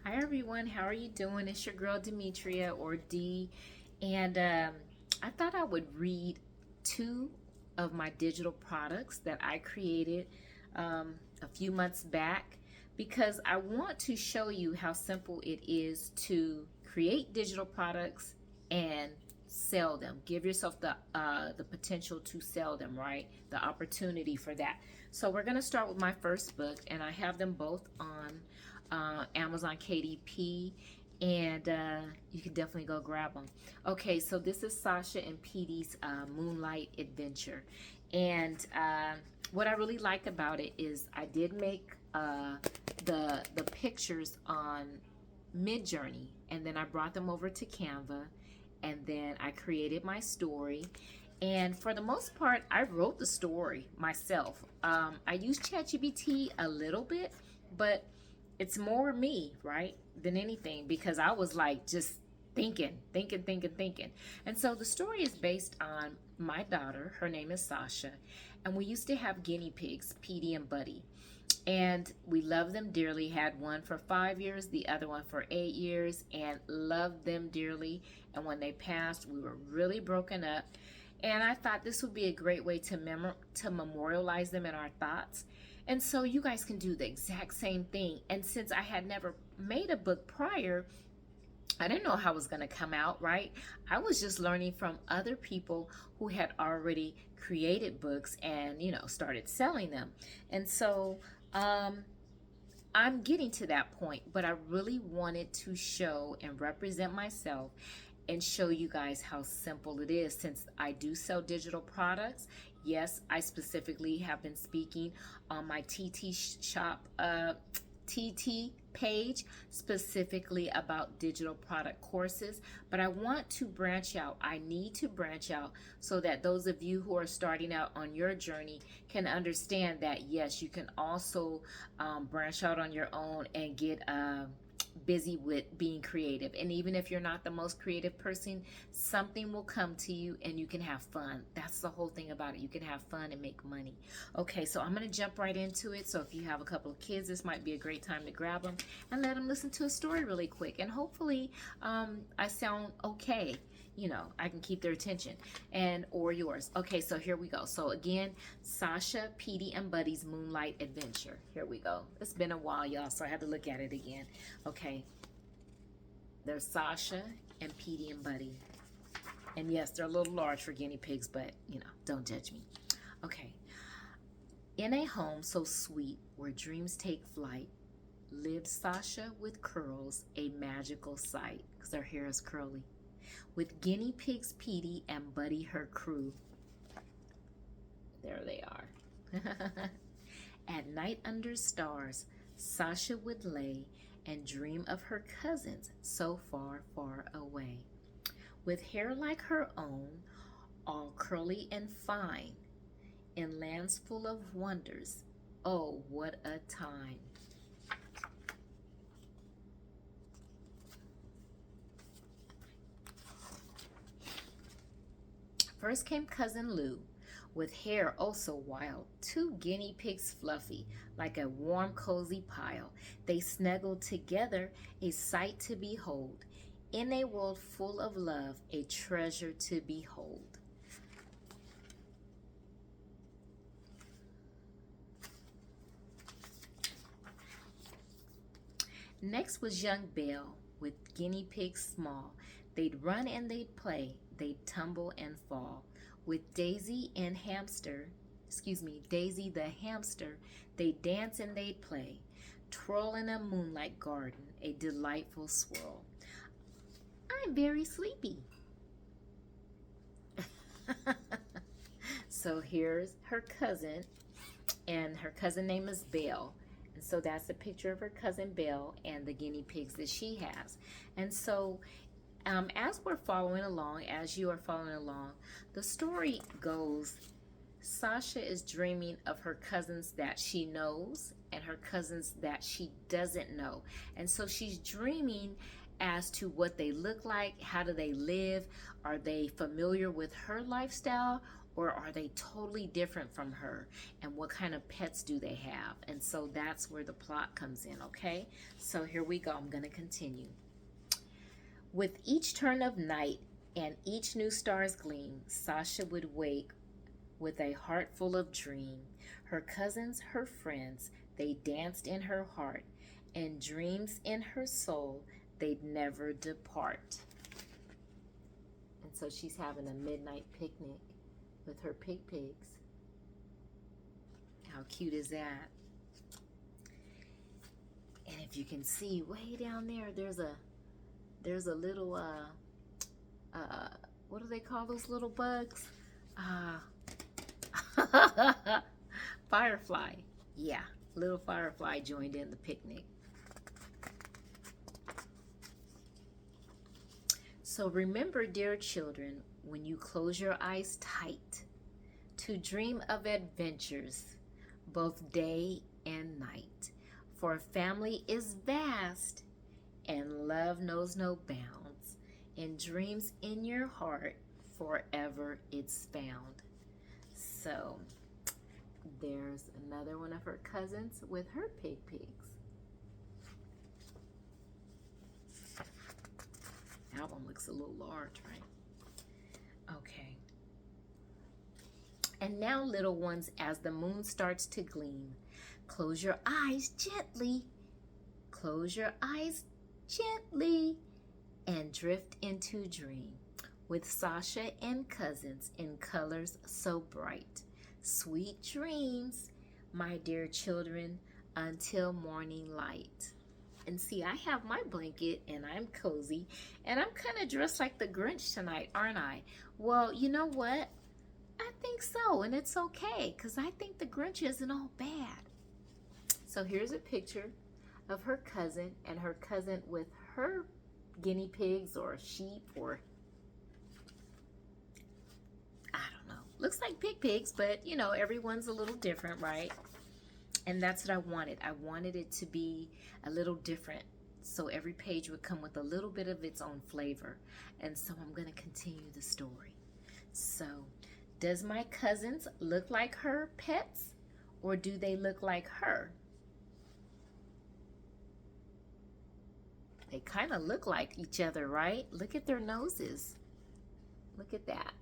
Hi everyone, how are you doing? It's your girl Demetria or D, and I thought I would read two of my digital products that I created a few months back because I want to show you how simple it is to create digital products and sell them. Give yourself the potential to sell them, right? The opportunity for that. So we're gonna start with my first book, and I have them both on Amazon KDP, and you can definitely go grab them. Okay, so this is Sasha and PD's Moonlight Adventure, and what I really like about it is I did make the pictures on Midjourney, and then I brought them over to Canva, and then I created my story. And for the most part, I wrote the story myself. I used ChatGPT a little bit, but it's more me, right, than anything, because I was like just thinking. And so the story is based on my daughter. Her name is Sasha, and we used to have guinea pigs, Petey and Buddy, and we loved them dearly. Had one for 5 years, the other one for 8 years, and loved them dearly. And when they passed, we were really broken up. And I thought this would be a great way to memorialize them in our thoughts. And so you guys can do the exact same thing. And since I had never made a book prior, I didn't know how it was going to come out, right? I was just learning from other people who had already created books and, started selling them. And so I'm getting to that point, but I really wanted to show and represent myself and show you guys how simple it is. Since I do sell digital products, yes, I specifically have been speaking on my TT shop TT page specifically about digital product courses, but I want to branch out. I need to branch out so that those of you who are starting out on your journey can understand that yes, you can also branch out on your own and get busy with being creative. And even if you're not the most creative person, something will come to you and you can have fun. That's the whole thing about it. You can have fun and make money. Okay, so I'm going to jump right into it. So if you have a couple of kids, this might be a great time to grab them and let them listen to a story really quick. And hopefully I sound okay. I can keep their attention and or yours. Okay, so here we go. So again, Sasha, Petey, and Buddy's Moonlight Adventure. Here we go. It's been a while, y'all, so I had to look at it again. Okay, there's Sasha and Petey and Buddy. And yes, they're a little large for guinea pigs, but, don't judge me. Okay. In a home so sweet where dreams take flight, lived Sasha with curls, a magical sight, because her hair is curly. With guinea pigs Petey and Buddy her crew. There they are. At night under stars, Sasha would lay and dream of her cousins so far, far away. With hair like her own, all curly and fine, in lands full of wonders, oh, what a time. First came Cousin Lou, with hair oh so wild, two guinea pigs fluffy, like a warm cozy pile. They snuggled together, a sight to behold, in a world full of love, a treasure to behold. Next was young Belle, with guinea pigs small. They'd run and they'd play, they'd tumble and fall. With Daisy and Daisy the hamster, they'd dance and they'd play, twirl in a moonlight garden, a delightful swirl. I'm very sleepy. So here's her cousin, and her cousin name is Belle. And so that's a picture of her cousin Belle and the guinea pigs that she has. And so as we're following along, as you are following along, the story goes, Sasha is dreaming of her cousins that she knows and her cousins that she doesn't know. And so she's dreaming as to what they look like, how do they live, are they familiar with her lifestyle, or are they totally different from her? And what kind of pets do they have? And so that's where the plot comes in, okay? So here we go. I'm going to continue. With each turn of night and each new star's gleam, Sasha would wake with a heart full of dream. Her cousins, her friends, they danced in her heart, and dreams in her soul, they'd never depart. And so she's having a midnight picnic with her pigs. How cute is that? And if you can see way down there, there's a little what do they call those little bugs? Firefly. Yeah, little firefly joined in the picnic. So remember, dear children, when you close your eyes tight, to dream of adventures, both day and night. For family is vast, and love knows no bounds, and dreams in your heart, forever it's found. So there's another one of her cousins with her pigs. That one looks a little large, right? Okay. And now, little ones, as the moon starts to gleam, close your eyes gently. Close your eyes gently and drift into dream with Sasha and cousins in colors so bright. Sweet dreams, my dear children, until morning light. And see, I have my blanket and I'm cozy, and I'm kind of dressed like the Grinch tonight, aren't I? Well, you know what? I think so, and it's okay, because I think the Grinch isn't all bad. So here's a picture of her cousin, and her cousin with her guinea pigs or sheep, or I don't know. Looks like pigs, but you know, everyone's a little different, right? And that's what I wanted. I wanted it to be a little different, so every page would come with a little bit of its own flavor. And so I'm going to continue the story. So, does my cousins look like her pets, or do they look like her? They kind of look like each other, right? Look at their noses. Look at that.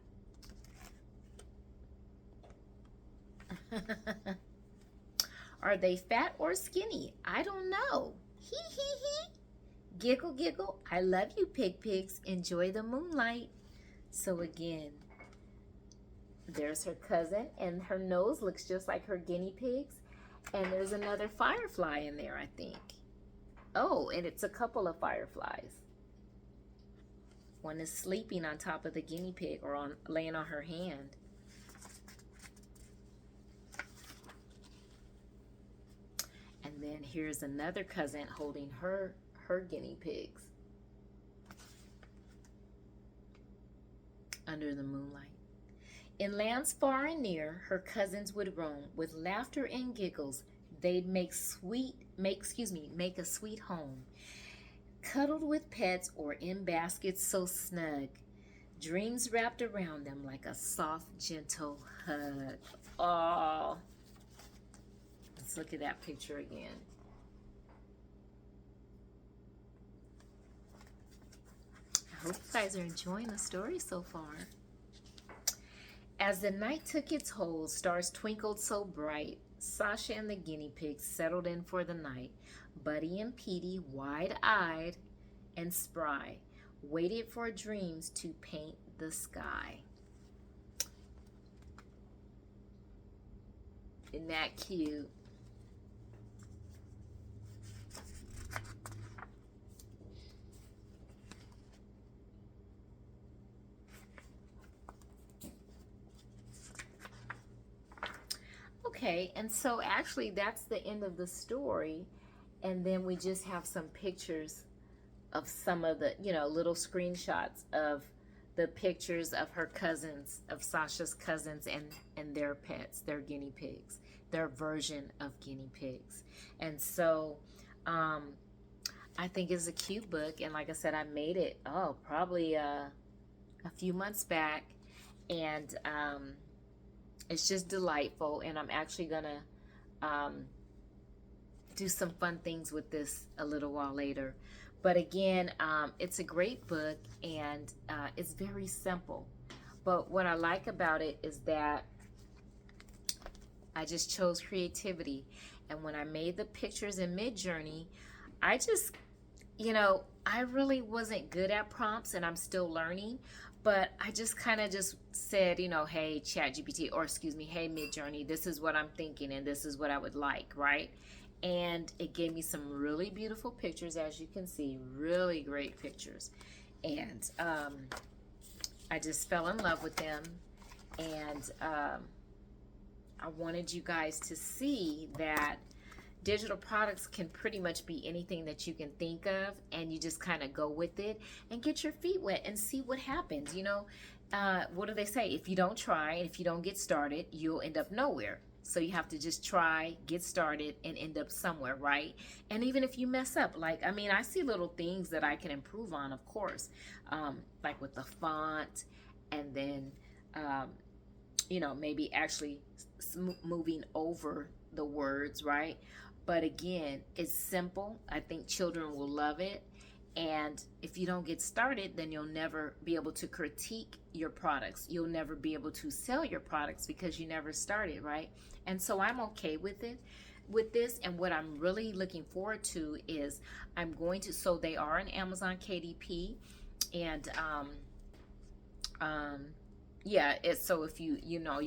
Are they fat or skinny? I don't know. Hee hee hee. Giggle giggle. I love you, pigs. Enjoy the moonlight. So again, there's her cousin, and her nose looks just like her guinea pigs. And there's another firefly in there, I think. Oh, and it's a couple of fireflies. One is sleeping on top of the guinea pig, or laying on her hand. And then here's another cousin holding her guinea pigs under the moonlight. In lands far and near, her cousins would roam. With laughter and giggles, they'd make a sweet home. Cuddled with pets or in baskets so snug, dreams wrapped around them like a soft, gentle hug. Oh, let's look at that picture again. I hope you guys are enjoying the story so far. As the night took its hold, stars twinkled so bright. Sasha and the guinea pigs settled in for the night. Buddy and Petey, wide-eyed and spry, waited for dreams to paint the sky. Isn't that cute? Okay, and so actually that's the end of the story, and then we just have some pictures of some of the, little screenshots of the pictures of her cousins, of Sasha's cousins, and their pets, their guinea pigs, their version of guinea pigs. And so I think it's a cute book, and like I said, I made it probably a few months back, and It's just delightful, and I'm actually gonna um, do some fun things with this a little while later. But again, it's a great book, and it's very simple. But what I like about it is that I just chose creativity. And when I made the pictures in Midjourney, I just, I really wasn't good at prompts, and I'm still learning. But I just kind of just said, hey, ChatGPT, or excuse me, hey, Midjourney, this is what I'm thinking, and this is what I would like, right? And it gave me some really beautiful pictures, as you can see, really great pictures. And I just fell in love with them. And I wanted you guys to see that digital products can pretty much be anything that you can think of, and you just kind of go with it and get your feet wet and see what happens. What do they say? If you don't try and if you don't get started, you'll end up nowhere. So you have to just try, get started, and end up somewhere, right? And even if you mess up, I see little things that I can improve on, of course, like with the font, and then maybe actually moving over the words, right? But again, it's simple. I think children will love it. And if you don't get started, then you'll never be able to critique your products. You'll never be able to sell your products because you never started, right? And so I'm okay with it, with this. And what I'm really looking forward to is so they are an Amazon KDP. And yeah, so if you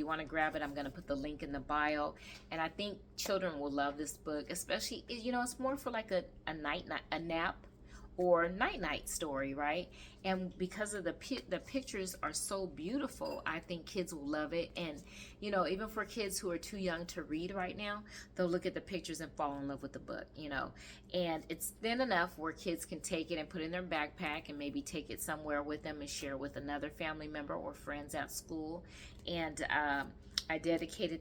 want to grab it, I'm going to put the link in the bio. And I think children will love this book, especially, it's more for like a nap or night story, right? And because of the pictures are so beautiful, I think kids will love it. And even for kids who are too young to read right now, they'll look at the pictures and fall in love with the book. And it's thin enough where kids can take it and put it in their backpack and maybe take it somewhere with them and share with another family member or friends at school. And I dedicate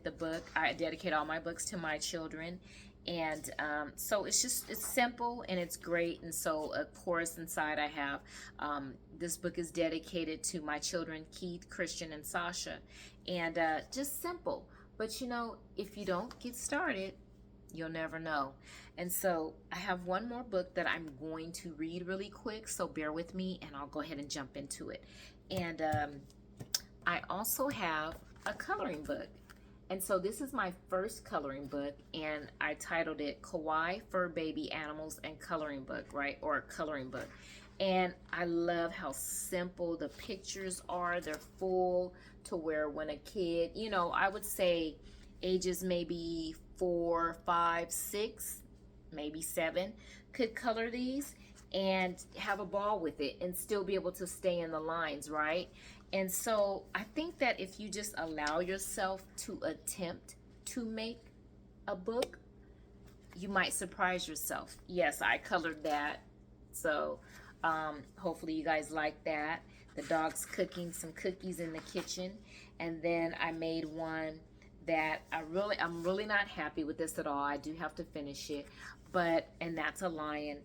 all my books to my children. And so it's simple and it's great. And so of course inside I have this book is dedicated to my children, Keith, Christian, and Sasha. And just simple, but if you don't get started, you'll never know. And so I have one more book that I'm going to read really quick, so bear with me and I'll go ahead and jump into it. And I also have a coloring book. And so this is my first coloring book, and I titled it Kawaii Fur Baby Animals and Coloring Book, right? Or coloring book. And I love how simple the pictures are. They're full to where when a kid, I would say ages maybe 4, 5, 6, maybe 7 could color these and have a ball with it and still be able to stay in the lines, right? And so I think that if you just allow yourself to attempt to make a book, you might surprise yourself. Yes, I colored that. So hopefully you guys like that. The dog's cooking some cookies in the kitchen. And then I made one that I'm really not happy with this at all. I do have to finish it. And that's a lion.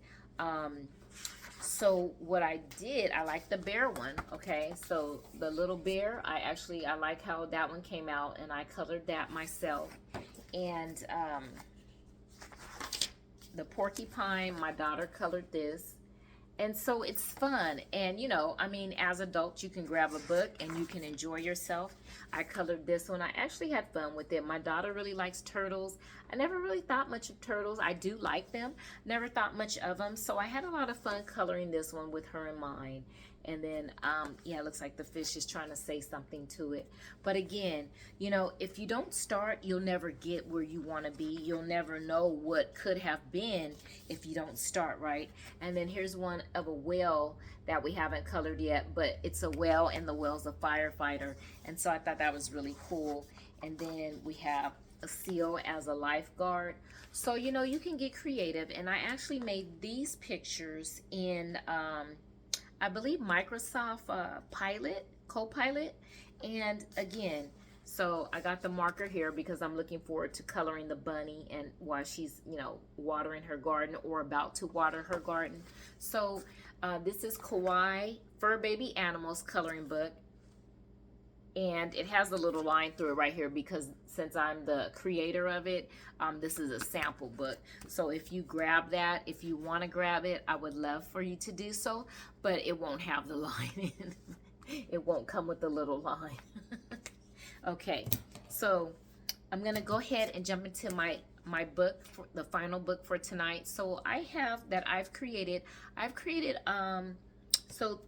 So what I did, I like the bear one, okay? So the little bear, I like how that one came out, and I colored that myself. And the porcupine, my daughter colored this. And so it's fun. And, as adults, you can grab a book and you can enjoy yourself. I colored this one. I actually had fun with it. My daughter really likes turtles. I never really thought much of turtles. I do like them. Never thought much of them. So I had a lot of fun coloring this one with her in mind. And then, it looks like the fish is trying to say something to it. But again, if you don't start, you'll never get where you want to be. You'll never know what could have been if you don't start, right? And then here's one of a whale that we haven't colored yet, but it's a whale and the whale's a firefighter. And so I thought that was really cool. And then we have a seal as a lifeguard. So, you can get creative. And I actually made these pictures in... I believe Microsoft Copilot. And again, so I got the marker here because I'm looking forward to coloring the bunny and while she's, watering her garden or about to water her garden. So this is Kawaii Fur Baby Animals coloring book. And it has a little line through it right here because since I'm the creator of it, this is a sample book. So if you grab that, if you want to grab it, I would love for you to do so, but it won't have the line in. It won't come with the little line. Okay, so I'm gonna go ahead and jump into my book, for the final book for tonight. So I have that I've created so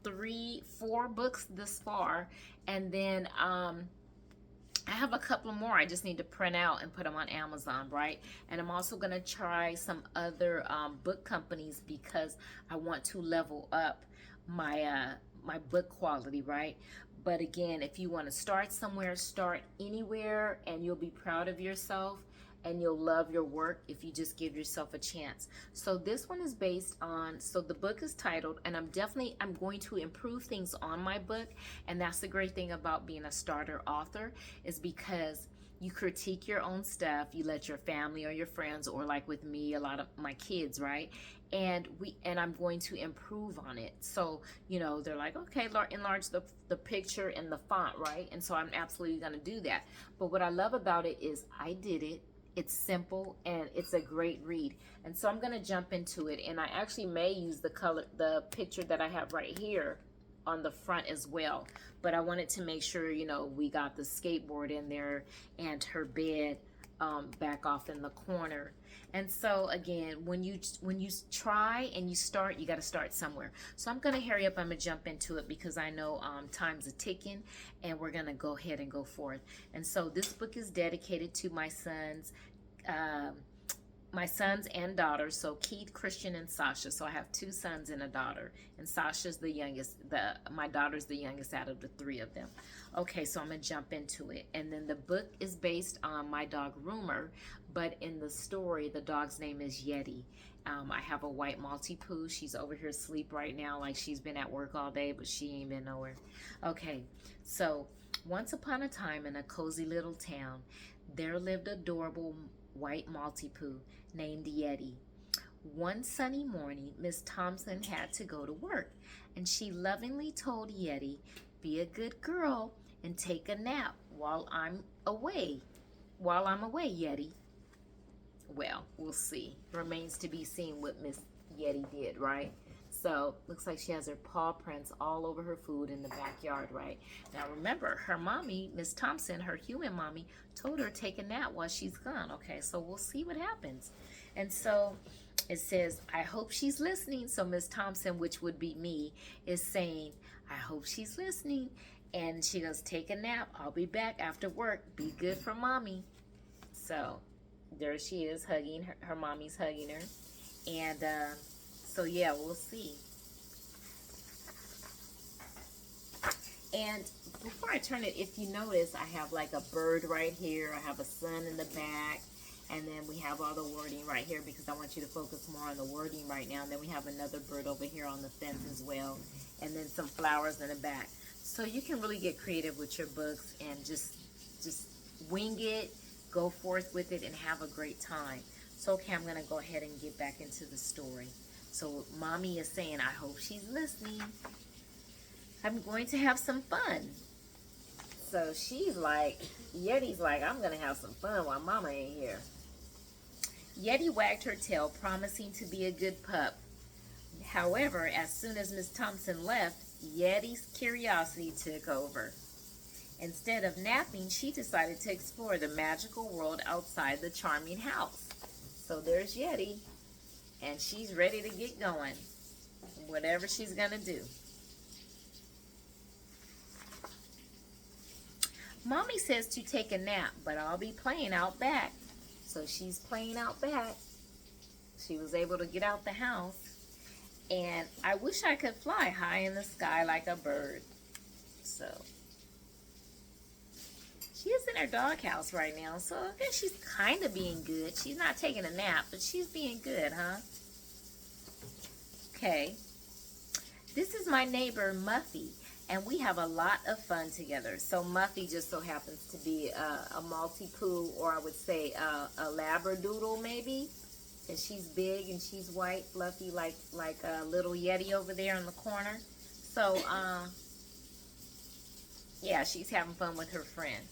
4 books this far, and then I have a couple more I just need to print out and put them on Amazon, right? And I'm also going to try some other book companies because I want to level up my book quality, right? But again, if you want to start somewhere, start anywhere, and you'll be proud of yourself and you'll love your work if you just give yourself a chance. So this one is based on, so the book is titled, and I'm going to improve things on my book. And that's the great thing about being a starter author, is because you critique your own stuff, you let your family or your friends, or like with me, a lot of my kids, right? And I'm going to improve on it. So, you know, they're like, okay, enlarge the picture and the font, right? And so I'm absolutely going to do that. But what I love about it is I did it. It's simple and it's a great read. And so I'm going to jump into it, and I actually may use the picture that I have right here on the front as well. But I wanted to make sure, you know, we got the skateboard in there and her bed back off in the corner. And so again, when you try and you start, you got to start somewhere. So I'm going to hurry up. I'm going to jump into it because I know time's a ticking, and we're going to go ahead and go forth. And so this book is dedicated to my sons and daughters, so Keith, Christian, and Sasha. So I have 2 sons and a daughter, and Sasha's the youngest. My daughter's the youngest out of the 3 of them. Okay, so I'm gonna jump into it. And then the book is based on my dog Rumor, but in the story, the dog's name is Yeti. I have a white Maltipoo. She's over here asleep right now, like she's been at work all day, but she ain't been nowhere. Okay, so once upon a time in a cozy little town, there lived adorable white Maltipoo named Yeti. One sunny morning, Miss Thompson had to go to work, and she lovingly told Yeti, "Be a good girl and take a nap while I'm away. Yeti." Well, we'll see. Remains to be seen what Miss Yeti did, right? So, looks like she has her paw prints all over her food in the backyard, right? Now, remember, her mommy, Miss Thompson, her human mommy, told her to take a nap while she's gone. Okay, so we'll see what happens. And so, it says, "I hope she's listening." So, Miss Thompson, which would be me, is saying, "I hope she's listening." And she goes, "Take a nap. I'll be back after work. Be good for mommy." So, there she is hugging her mommy's hugging her. And, so yeah, we'll see. And before I turn it, if you notice, I have like a bird right here. I have a sun in the back. And then we have all the wording right here because I want you to focus more on the wording right now. And then we have another bird over here on the fence as well. And then some flowers in the back. So you can really get creative with your books and just wing it, go forth with it, and have a great time. So, okay, I'm going to go ahead and get back into the story. So mommy is saying, "I hope she's listening. I'm going to have some fun." So she's like, Yeti's like, "I'm going to have some fun while mama ain't here." Yeti wagged her tail, promising to be a good pup. However, as soon as Miss Thompson left, Yeti's curiosity took over. Instead of napping, she decided to explore the magical world outside the charming house. So there's Yeti. And she's ready to get going, whatever she's going to do. Mommy says to take a nap, but I'll be playing out back. So she's playing out back. She was able to get out the house. And I wish I could fly high in the sky like a bird. So she is in her doghouse right now. So I guess she's kind of being good. She's not taking a nap, but she's being good, huh? Okay. This is my neighbor, Muffy, and we have a lot of fun together. So Muffy just so happens to be a Maltipoo, or I would say a Labradoodle maybe. And she's big and she's white, fluffy, like a little Yeti over there in the corner. So, Yeah, she's having fun with her friend.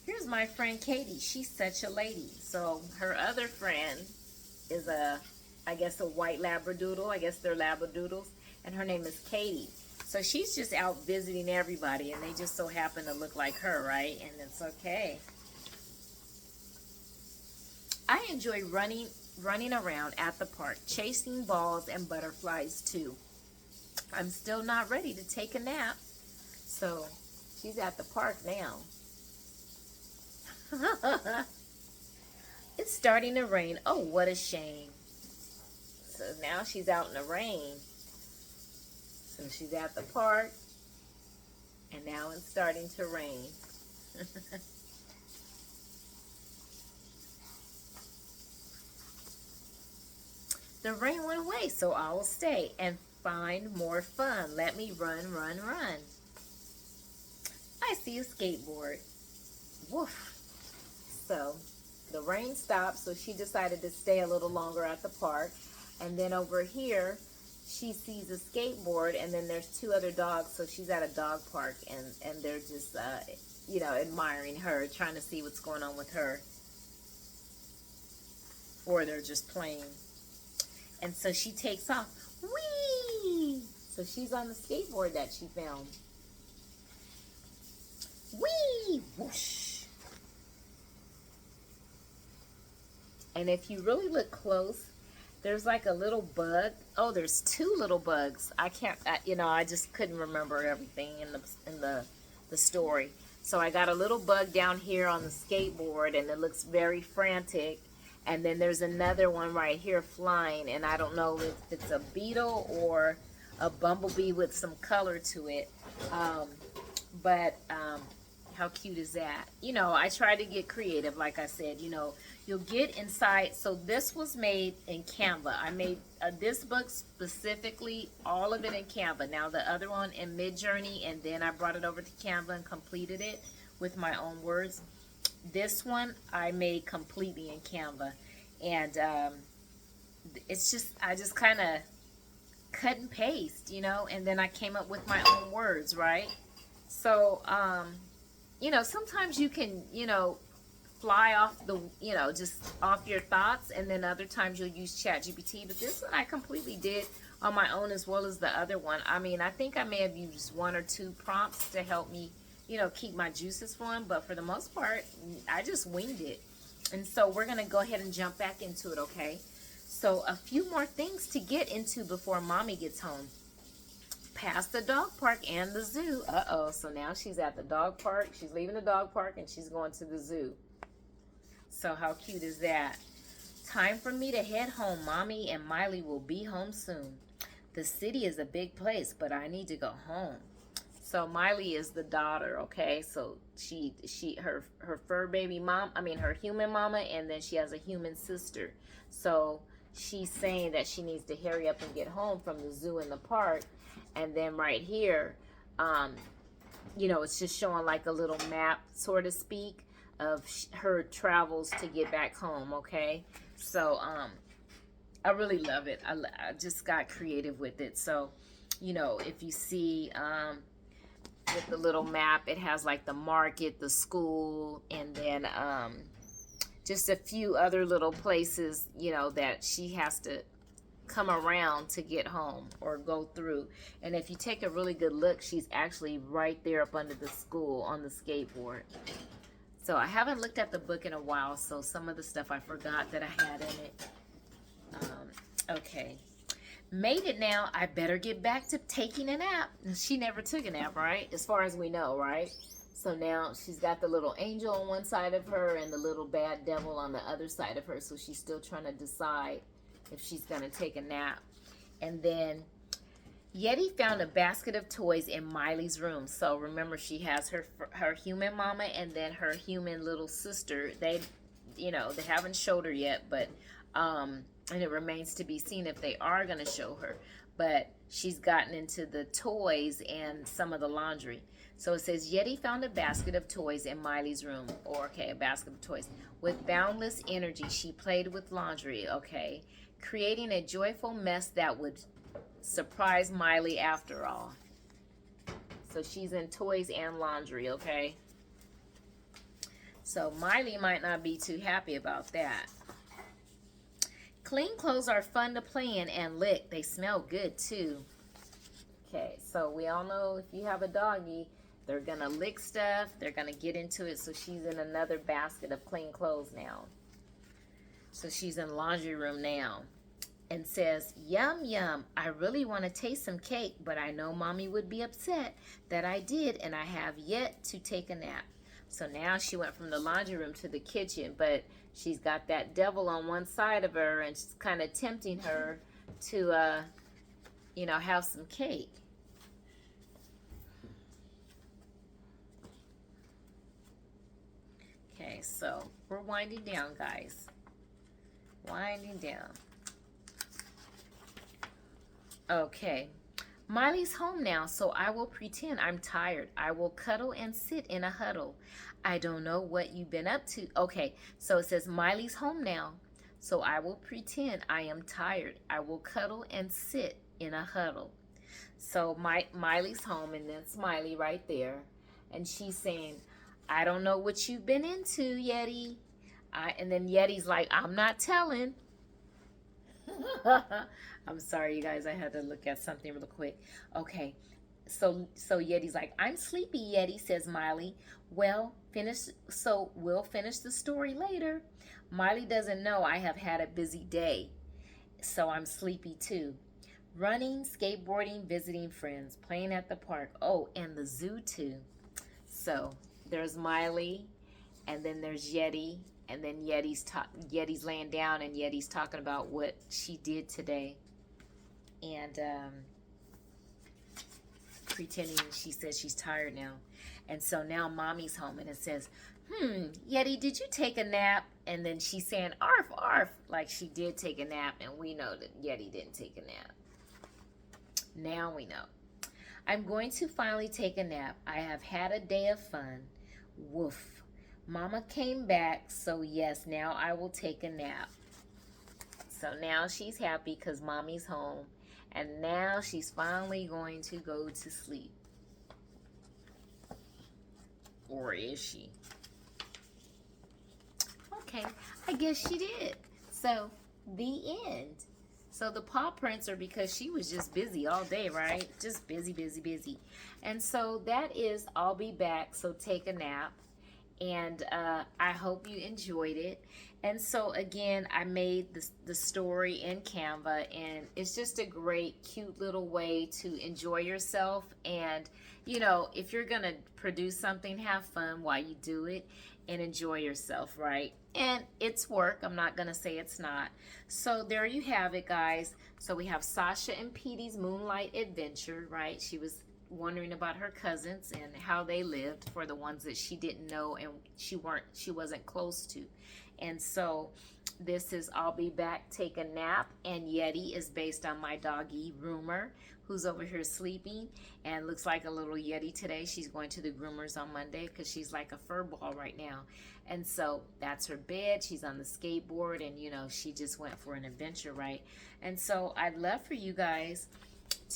Here's my friend Katie. She's such a lady. So her other friend is I guess a white Labradoodle. I guess they're Labradoodles. And her name is Katie. So she's just out visiting everybody, and they just so happen to look like her, right? And it's okay. I enjoy running around at the park, chasing balls and butterflies too. I'm still not ready to take a nap. So she's at the park now. It's starting to rain. Oh, what a shame. So now she's out in the rain. So she's at the park, and now it's starting to rain. The rain went away, so I will stay and find more fun. Let me run, run, run. I see a skateboard. Woof. So the rain stopped, so she decided to stay a little longer at the park. And then over here, she sees a skateboard, and then there's two other dogs, so she's at a dog park, and they're just, you know, admiring her, trying to see what's going on with her. Or they're just playing. And so she takes off. Whee! So she's on the skateboard that she found. Whee! Whoosh! And if you really look close, there's like a little bug. Oh, there's two little bugs. I can't, you know, I just couldn't remember everything in the story. So I got a little bug down here on the skateboard, and it looks very frantic. And then there's another one right here flying, and I don't know if it's a beetle or a bumblebee with some color to it. But how cute is that? You know, I try to get creative, like I said. You know, you'll get inside. So this was made in Canva. I made this book specifically, all of it in Canva. Now the other one in Midjourney, and then I brought it over to Canva and completed it with my own words. This one I made completely in Canva, and it's just, I just kind of cut and paste, you know, and then I came up with my own words, right? So, you know, sometimes you can, you know, fly off the, you know, just off your thoughts, and then other times you'll use ChatGPT, but this one I completely did on my own, as well as the other one. I mean, I think I may have used one or two prompts to help me, you know, keep my juices flowing, but for the most part, I just winged it. And so we're going to go ahead and jump back into it, okay? So a few more things to get into before mommy gets home. Past the dog park and the zoo. Uh-oh, so now she's at the dog park. She's leaving the dog park, and she's going to the zoo. So how cute is that? Time for me to head home. Mommy and Miley will be home soon. The city is a big place, but I need to go home. So Miley is the daughter, okay? So her fur baby mom, I mean her human mama, and then she has a human sister. So she's saying that she needs to hurry up and get home from the zoo and the park. And then right here, you know, it's just showing like a little map, so to speak, of her travels to get back home, okay? So I really love it. I just got creative with it. So, you know, if you see with the little map, it has like the market, the school, and then just a few other little places, you know, that she has to come around to get home or go through. And if you take a really good look, she's actually right there up under the school on the skateboard. So I haven't looked at the book in a while, so some of the stuff I forgot that I had in it. Okay. Made it now. I better get back to taking a nap. She never took a nap, right? As far as we know, right? So now she's got the little angel on one side of her and the little bad devil on the other side of her. So she's still trying to decide if she's going to take a nap. And then Yeti found a basket of toys in Miley's room. So remember, she has her human mama and then her human little sister. They, you know, they haven't showed her yet, but and it remains to be seen if they are going to show her. But she's gotten into the toys and some of the laundry. So it says, Yeti found a basket of toys in Miley's room. Or, okay, a basket of toys. With boundless energy, she played with laundry, okay, creating a joyful mess that would surprise Miley after all. So she's in toys and laundry, okay? So Miley might not be too happy about that. Clean clothes are fun to play in and lick. They smell good too. Okay, so we all know if you have a doggy, they're gonna lick stuff, they're gonna get into it. So she's in another basket of clean clothes now. So she's in laundry room now. And says, yum, yum, I really want to taste some cake, but I know mommy would be upset that I did, and I have yet to take a nap. So now she went from the laundry room to the kitchen, but she's got that devil on one side of her, and she's kind of tempting her to, you know, have some cake. Okay, so we're winding down, guys. Winding down. Okay, Miley's home now, so I will pretend I'm tired. I will cuddle and sit in a huddle. I don't know what you've been up to. Okay, so it says Miley's home now, so I will pretend I am tired. I will cuddle and sit in a huddle. So Miley's home, and then Smiley right there, and she's saying, I don't know what you've been into, Yeti. And then Yeti's like, I'm not telling. I'm sorry, you guys. I had to look at something real quick. Okay, so Yeti's like, I'm sleepy, Yeti, says Miley. Well, we'll finish the story later. Miley doesn't know I have had a busy day, so I'm sleepy too. Running, skateboarding, visiting friends, playing at the park. Oh, and the zoo too. So there's Miley, and then there's Yeti. And then Yeti's laying down, and Yeti's talking about what she did today. And pretending she says she's tired now. And so now mommy's home, and it says, Yeti, did you take a nap? And then she's saying, arf, arf, like she did take a nap. And we know that Yeti didn't take a nap. Now we know. I'm going to finally take a nap. I have had a day of fun. Woof. Mama came back, so yes, now I will take a nap. So now she's happy because mommy's home, and now she's finally going to go to sleep. Or is she? Okay, I guess she did. So, the end. So the paw prints are because she was just busy all day, right? Just busy, busy, busy. And so that is I'll Be Back, so take a nap. And I hope you enjoyed it. And so again, I made the story in Canva, and it's just a great, cute little way to enjoy yourself. And you know, if you're gonna produce something, have fun while you do it and enjoy yourself, right? And it's work. I'm not gonna say it's not. So there you have it, guys. So we have Sasha and Petey's Moonlight Adventure, right? She was wondering about her cousins and how they lived, for the ones that she didn't know and she wasn't close to. And so this is I'll Be Back, Take a Nap, and Yeti is based on my doggy Rumor, who's over here sleeping and looks like a little Yeti today. She's going to the groomers on Monday because she's like a fur ball right now. And so that's her bed. She's on the skateboard, and you know, she just went for an adventure, right? And so I'd love for you guys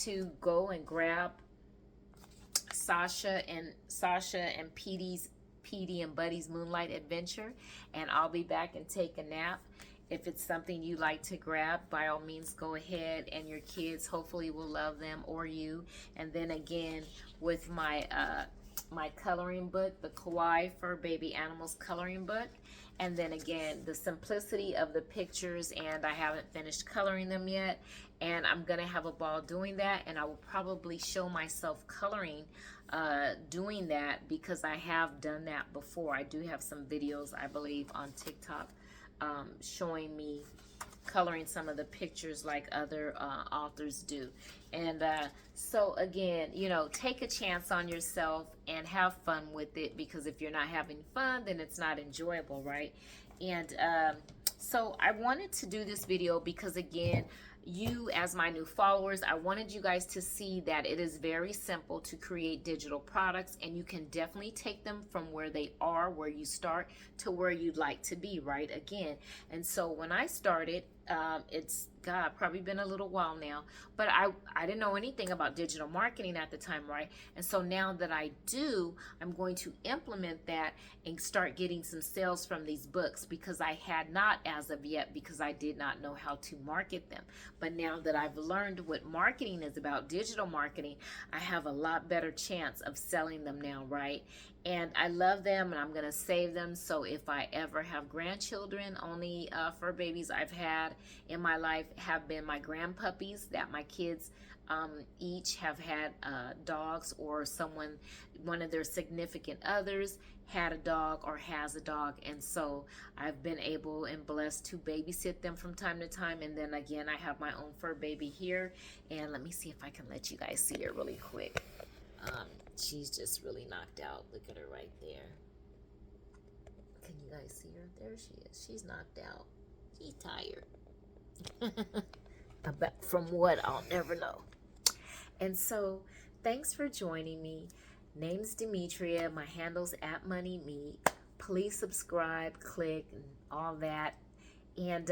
to go and grab Sasha and Petey and Buddy's Moonlight Adventure, and I'll Be Back and Take a Nap. If it's something you like to grab, by all means go ahead, and your kids hopefully will love them, or you. And then again, with my my coloring book, the Kawaii Fur Baby Animals coloring book. And then again, the simplicity of the pictures, and I haven't finished coloring them yet, and I'm gonna have a ball doing that, and I will probably show myself coloring doing that, because I have done that before. I do have some videos, I believe, on TikTok showing me coloring some of the pictures like other authors do. And so again, you know, take a chance on yourself and have fun with it, because if you're not having fun, then it's not enjoyable, right? And so I wanted to do this video because, again, you as my new followers, I wanted you guys to see that it is very simple to create digital products, and you can definitely take them from where they are, where you start, to where you'd like to be, right? Again, and so when I started, it's God, probably been a little while now. But I didn't know anything about digital marketing at the time, right? And so now that I do, I'm going to implement that and start getting some sales from these books, because I had not as of yet, because I did not know how to market them. But now that I've learned what marketing is about, digital marketing, I have a lot better chance of selling them now, right? And I love them, and I'm going to save them. So if I ever have grandchildren, only fur babies I've had in my life have been my grandpuppies that my kids each have had dogs, or one of their significant others had a dog or has a dog. And so I've been able and blessed to babysit them from time to time. And then again, I have my own fur baby here. And let me see if I can let you guys see her really quick. She's just really knocked out. Look at her right there. Can you guys see her? There she is. She's knocked out. She's tired. But from what, I'll never know. And so, thanks for joining me. Name's Demetria. My handle's @MoneyMe. Please subscribe, click, and all that. And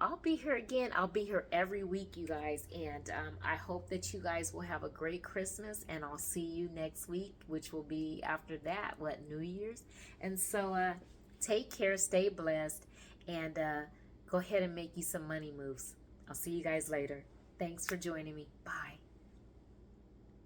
I'll be here again. I'll be here every week, you guys. And I hope that you guys will have a great Christmas. And I'll see you next week, which will be after that, New Year's. And so take care, stay blessed, and go ahead and make you some money moves. I'll see you guys later. Thanks for joining me. Bye.